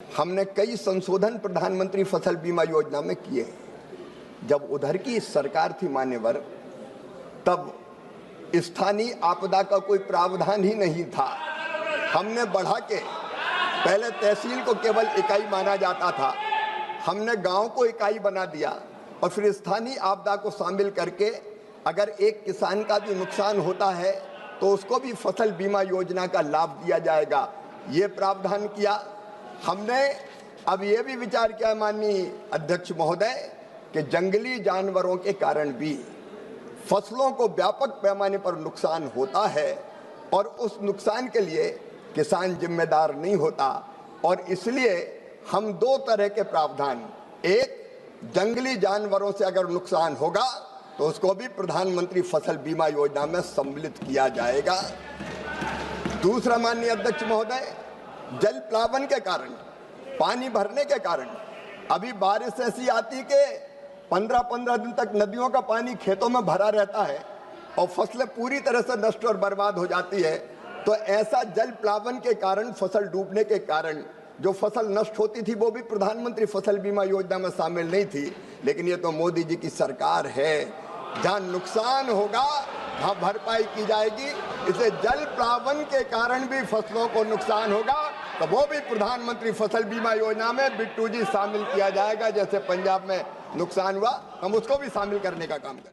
हमने कई संशोधन प्रधानमंत्री फसल बीमा योजना में किए हैं। जब उधर की सरकार थी मान्यवर, तब स्थानीय आपदा का कोई प्रावधान ही नहीं था। हमने बढ़ा के पहले तहसील को केवल इकाई माना जाता था, हमने गांव को इकाई बना दिया और फिर स्थानीय आपदा को शामिल करके अगर एक किसान का भी नुकसान होता है तो उसको भी फसल बीमा योजना का लाभ दिया जाएगा, ये प्रावधान किया हमने। अब ये भी विचार किया माननीय अध्यक्ष महोदय कि जंगली जानवरों के कारण भी फसलों को व्यापक पैमाने पर नुकसान होता है और उस नुकसान के लिए किसान जिम्मेदार नहीं होता, और इसलिए हम दो तरह के प्रावधान, एक जंगली जानवरों से अगर नुकसान होगा तो उसको भी प्रधानमंत्री फसल बीमा योजना में सम्मिलित किया जाएगा। दूसरा माननीय अध्यक्ष महोदय, जल प्लावन के कारण, पानी भरने के कारण अभी बारिश ऐसी आती कि 15-15 दिन तक नदियों का पानी खेतों में भरा रहता है और फसलें पूरी तरह से नष्ट और बर्बाद हो जाती है। तो ऐसा जल प्लावन के कारण, फसल डूबने के कारण जो फसल नष्ट होती थी वो भी प्रधानमंत्री फसल बीमा योजना में शामिल नहीं थी। लेकिन ये तो मोदी जी की सरकार है, जहाँ नुकसान होगा वहाँ भरपाई की जाएगी। इसे जल प्लावन के कारण भी फसलों को नुकसान होगा तो वो भी प्रधानमंत्री फसल बीमा योजना में बिट्टू जी शामिल किया जाएगा। जैसे पंजाब में नुकसान हुआ, हम उसको भी शामिल करने का काम करें।